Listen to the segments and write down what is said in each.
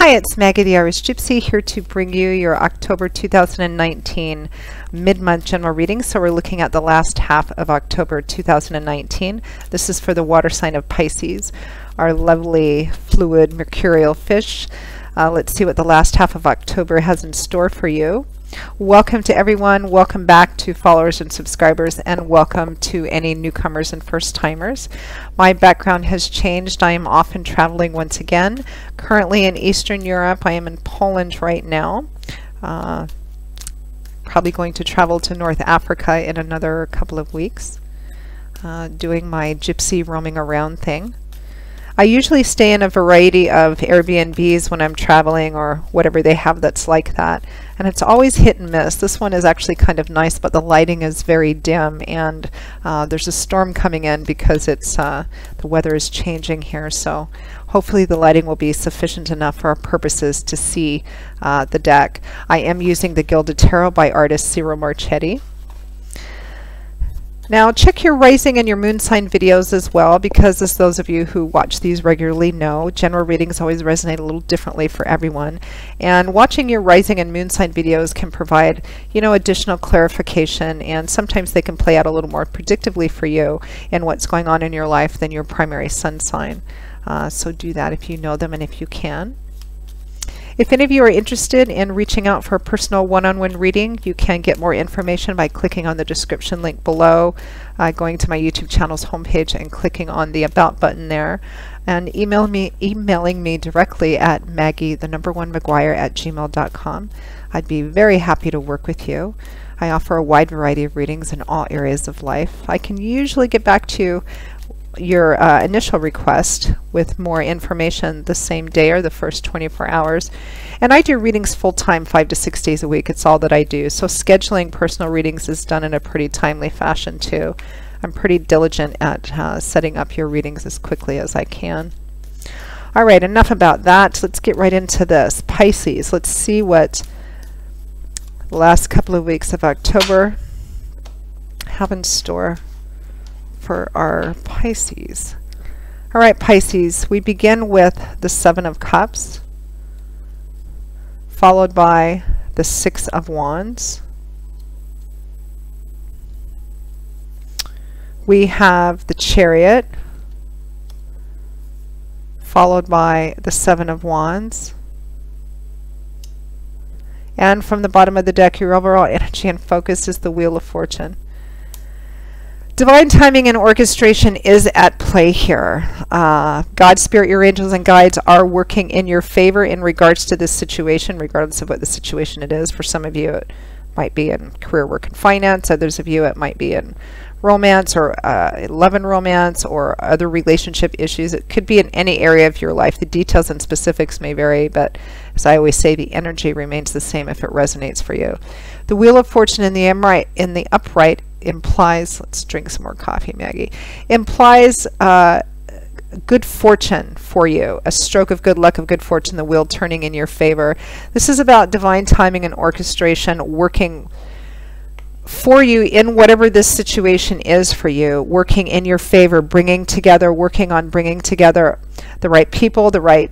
Hi, it's Maggie the Irish Gypsy here to bring you your October 2019 mid-month general reading. So we're looking at the last half of October 2019. This is for the water sign of Pisces, our lovely fluid mercurial fish. Let's see what the last half of October has in store for you. Welcome to everyone. Welcome back to followers and subscribers, and welcome to any newcomers and first-timers. My background has changed. I am often traveling once again. Currently in Eastern Europe. I am in Poland right now. Probably going to travel to North Africa in another couple of weeks, doing my gypsy roaming around thing. I usually stay in a variety of Airbnbs when I'm traveling, or whatever they have that's like that, and it's always hit and miss. This one is actually kind of nice, but the lighting is very dim, and there's a storm coming in because it's the weather is changing here, so hopefully the lighting will be sufficient enough for our purposes to see the deck. I am using the Gilded Tarot by artist Cyril Marchetti. Now check your rising and your moon sign videos as well, because as those of you who watch these regularly know, general readings always resonate a little differently for everyone. And watching your rising and moon sign videos can provide, additional clarification, and sometimes they can play out a little more predictively for you in what's going on in your life than your primary sun sign. So do that if you know them and if you can. If any of you are interested in reaching out for a personal one-on-one reading, you can get more information by clicking on the description link below, going to my YouTube channel's homepage and clicking on the About button there, and emailing me directly at maggie1mcguire@gmail.com. I'd be very happy to work with you. I offer a wide variety of readings in all areas of life. I can usually get back to your initial request with more information the same day or the first 24 hours. And I do readings full-time, 5 to 6 days a week. It's all that I do. So scheduling personal readings is done in a pretty timely fashion too. I'm pretty diligent at setting up your readings as quickly as I can. All right, enough about that. Let's get right into this. Pisces, let's see what the last couple of weeks of October have in store for our Pisces. All right, Pisces, we begin with the Seven of Cups, followed by the Six of Wands. We have the Chariot, followed by the Seven of Wands. And from the bottom of the deck, your overall energy and focus is the Wheel of Fortune. Divine timing and orchestration is at play here. God, Spirit, your angels and guides are working in your favor in regards to this situation, regardless of what the situation it is. For some of you, it might be in career, work, and finance. Others of you, it might be in romance or love and romance or other relationship issues. It could be in any area of your life. The details and specifics may vary, but as I always say, the energy remains the same if it resonates for you. The Wheel of Fortune in the upright implies, let's drink some more coffee, Maggie, implies good fortune for you, a stroke of good luck, of good fortune, the wheel turning in your favor. This is about divine timing and orchestration working for you in whatever this situation is for you, working in your favor, working on bringing together the right people, the right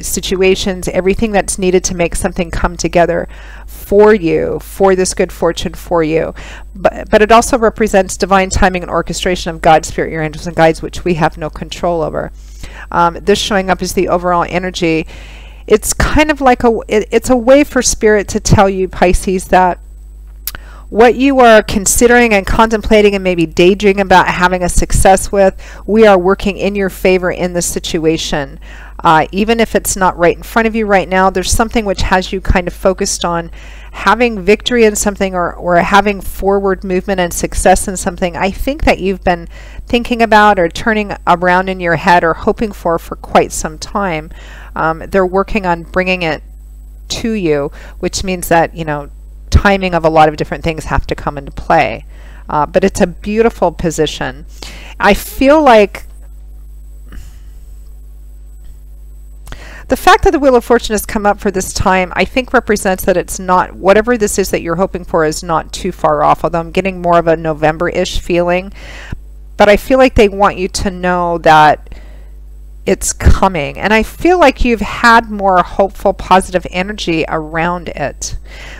situations, everything that's needed to make something come together for you, for this good fortune for you. But it also represents divine timing and orchestration of God, Spirit, your angels and guides, which we have no control over. This showing up as the overall energy. It's kind of like it's a way for Spirit to tell you, Pisces, that what you are considering and contemplating and maybe daydreaming about having a success with, we are working in your favor in this situation. Even if it's not right in front of you right now, there's something which has you kind of focused on having victory in something, or having forward movement and success in something. I think that you've been thinking about or turning around in your head or hoping for quite some time. They're working on bringing it to you, which means that, timing of a lot of different things have to come into play. But it's a beautiful position. I feel like the fact that the Wheel of Fortune has come up for this time, I think represents that it's not, whatever this is that you're hoping for is not too far off, although I'm getting more of a November-ish feeling. But I feel like they want you to know that it's coming. And I feel like you've had more hopeful, positive energy around it.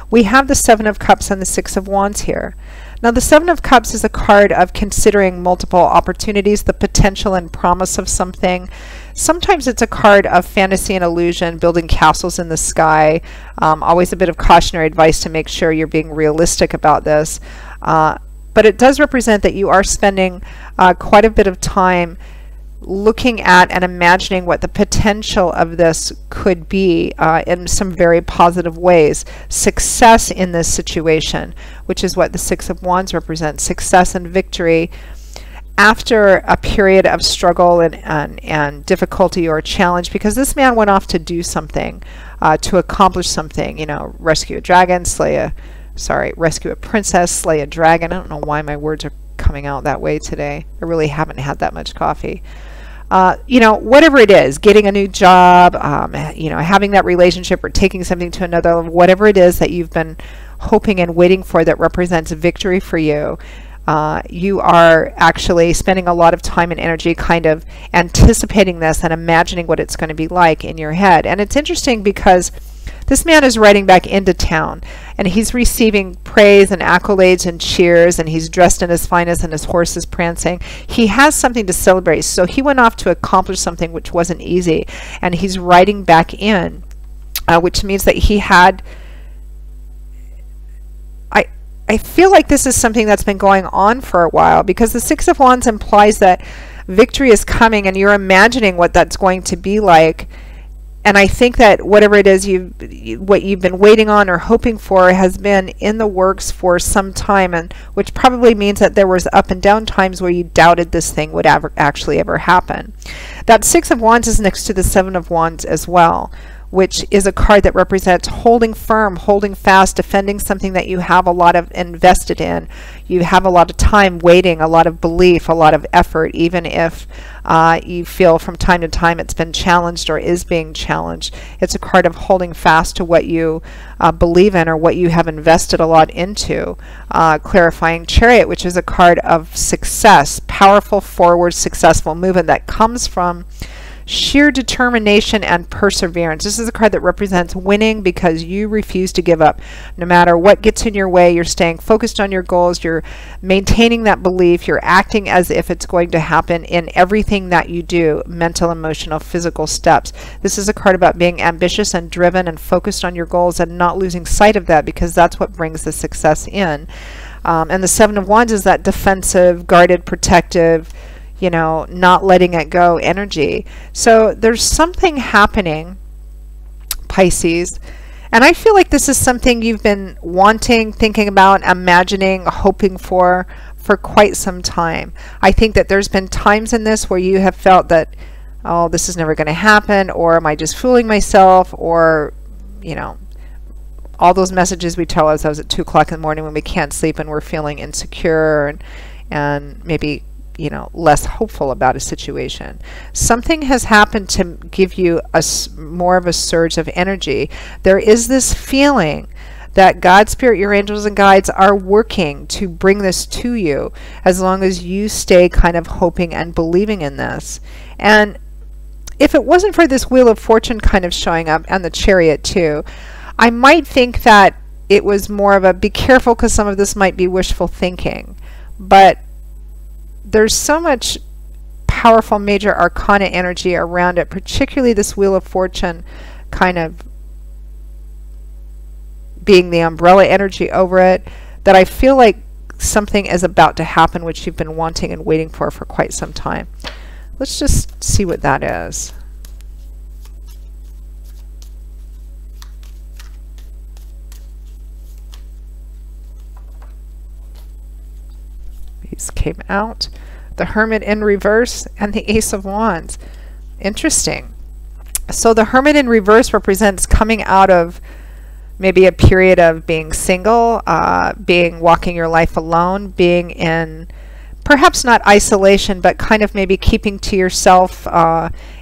We have the Seven of Cups and the Six of Wands here. Now, the Seven of Cups is a card of considering multiple opportunities, the potential and promise of something. Sometimes it's a card of fantasy and illusion, building castles in the sky. Always a bit of cautionary advice to make sure you're being realistic about this. But it does represent that you are spending quite a bit of time looking at and imagining what the potential of this could be in some very positive ways. Success in this situation, which is what the Six of Wands represents, success and victory after a period of struggle and difficulty or challenge, because this man went off to do something, to accomplish something, you know, rescue a dragon, rescue a princess, slay a dragon. I don't know why my words are coming out that way today. I really haven't had that much coffee. You know, whatever it is, getting a new job, you know, having that relationship or taking something to another level, whatever it is that you've been hoping and waiting for that represents victory for you, you are actually spending a lot of time and energy kind of anticipating this and imagining what it's going to be like in your head. And it's interesting because this man is riding back into town, and he's receiving praise and accolades and cheers, and he's dressed in his finest and his horse is prancing. He has something to celebrate, so he went off to accomplish something which wasn't easy, and he's riding back in, which means that he had... I feel like this is something that's been going on for a while, because the Six of Wands implies that victory is coming and you're imagining what that's going to be like. And I think that whatever it is what you've been waiting on or hoping for has been in the works for some time, and which probably means that there was up and down times where you doubted this thing would actually ever happen. That Six of Wands is next to the Seven of Wands as well, which is a card that represents holding firm, holding fast, defending something that you have a lot of invested in. You have a lot of time waiting, a lot of belief, a lot of effort, even if you feel from time to time it's been challenged or is being challenged. It's a card of holding fast to what you believe in or what you have invested a lot into. Clarifying Chariot, which is a card of success, powerful, forward, successful movement that comes from sheer determination and perseverance. This is a card that represents winning because you refuse to give up. No matter what gets in your way, you're staying focused on your goals, you're maintaining that belief, you're acting as if it's going to happen in everything that you do, mental, emotional, physical steps. This is a card about being ambitious and driven and focused on your goals and not losing sight of that, because that's what brings the success in. And the Seven of Wands is that defensive, guarded, protective, you know, not letting it go energy. So there's something happening, Pisces, and I feel like this is something you've been wanting, thinking about, imagining, hoping for quite some time. I think that there's been times in this where you have felt that, oh, this is never going to happen, or am I just fooling myself, or, you know, all those messages we tell ourselves at 2 o'clock in the morning when we can't sleep and we're feeling insecure and maybe, you know, less hopeful about a situation. Something has happened to give you more of a surge of energy. There is this feeling that God, Spirit, your angels and guides are working to bring this to you as long as you stay kind of hoping and believing in this. And if it wasn't for this Wheel of Fortune kind of showing up, and the Chariot too, I might think that it was more of a be careful, because some of this might be wishful thinking. But there's so much powerful major arcana energy around it, particularly this Wheel of Fortune kind of being the umbrella energy over it, that I feel like something is about to happen which you've been wanting and waiting for quite some time. Let's just see what that is. These came out. The Hermit in reverse and the Ace of Wands. Interesting. So the Hermit in reverse represents coming out of maybe a period of being single, walking your life alone, being in perhaps not isolation, but kind of maybe keeping to yourself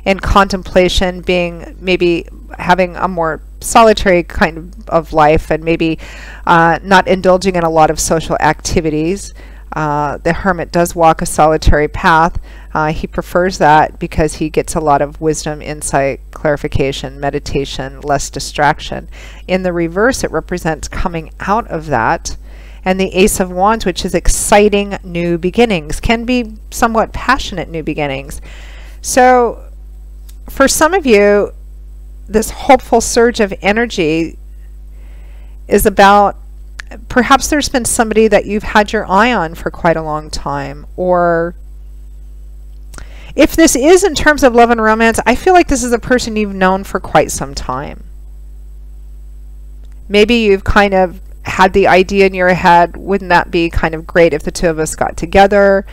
in contemplation, being maybe having a more solitary kind of life, and maybe not indulging in a lot of social activities. The Hermit does walk a solitary path. He prefers that because he gets a lot of wisdom, insight, clarification, meditation, less distraction. In the reverse, it represents coming out of that. And the Ace of Wands, which is exciting new beginnings, can be somewhat passionate new beginnings. So for some of you, this hopeful surge of energy is about, perhaps there's been somebody that you've had your eye on for quite a long time, or if this is in terms of love and romance, I feel like this is a person you've known for quite some time. Maybe you've kind of had the idea in your head, wouldn't that be kind of great if the two of us got together?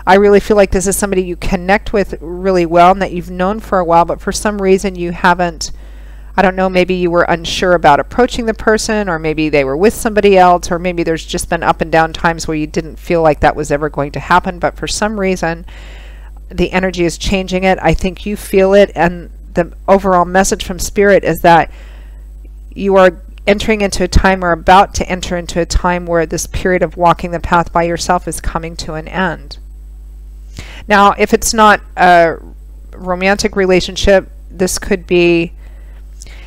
I really feel like this is somebody you connect with really well and that you've known for a while, but for some reason you haven't, I don't know, maybe you were unsure about approaching the person, or maybe they were with somebody else, or maybe there's just been up and down times where you didn't feel like that was ever going to happen, but for some reason the energy is changing it. I think you feel it, and the overall message from Spirit is that you are entering into a time, or about to enter into a time, where this period of walking the path by yourself is coming to an end. Now, if it's not a romantic relationship, this could be,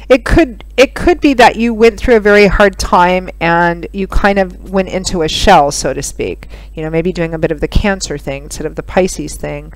it could be that you went through a very hard time and you kind of went into a shell, so to speak. You know, maybe doing a bit of the Cancer thing instead of the Pisces thing.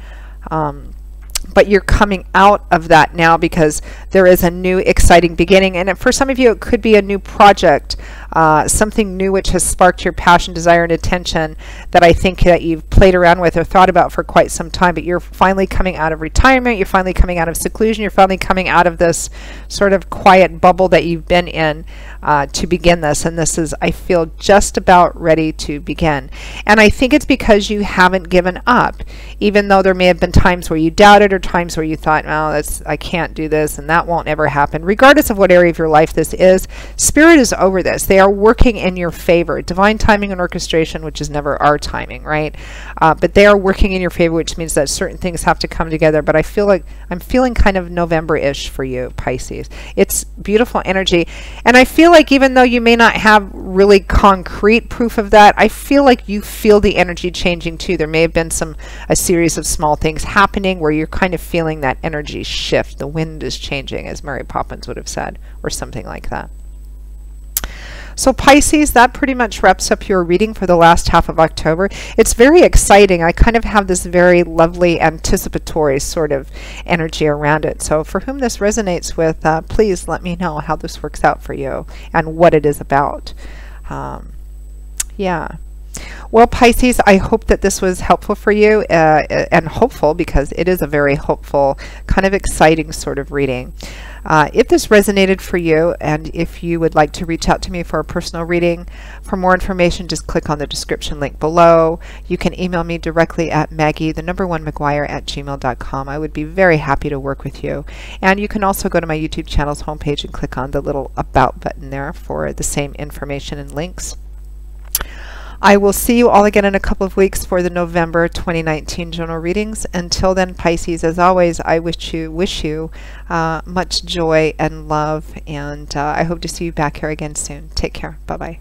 But you're coming out of that now because there is a new exciting beginning. And for some of you, it could be a new project, something new which has sparked your passion, desire, and attention that I think that you've played around with or thought about for quite some time. But you're finally coming out of retirement. You're finally coming out of seclusion. You're finally coming out of this sort of quiet bubble that you've been in to begin this. And this is, I feel, just about ready to begin. And I think it's because you haven't given up, even though there may have been times where you doubted, or times where you thought, oh, I can't do this and that won't ever happen. Regardless of what area of your life this is, Spirit is over this. They are working in your favor. Divine timing and orchestration, which is never our timing, right? But they are working in your favor, which means that certain things have to come together. But I feel like I'm feeling kind of November-ish for you, Pisces. It's beautiful energy. And I feel like even though you may not have really concrete proof of that, I feel like you feel the energy changing too. There may have been a series of small things happening where you're kind of feeling that energy shift. The wind is changing, as Mary Poppins would have said, or something like that. So Pisces, that pretty much wraps up your reading for the last half of October. It's very exciting. I kind of have this very lovely anticipatory sort of energy around it. So for whom this resonates with, please let me know how this works out for you and what it is about. Yeah. Well, Pisces, I hope that this was helpful for you, and hopeful, because it is a very hopeful, kind of exciting sort of reading. If this resonated for you, and if you would like to reach out to me for a personal reading, for more information, just click on the description link below. You can email me directly at Maggie1McGuire@gmail.com. I would be very happy to work with you. And you can also go to my YouTube channel's homepage and click on the little About button there for the same information and links. I will see you all again in a couple of weeks for the November 2019 general readings. Until then, Pisces, as always, I wish you much joy and love, and I hope to see you back here again soon. Take care. Bye-bye.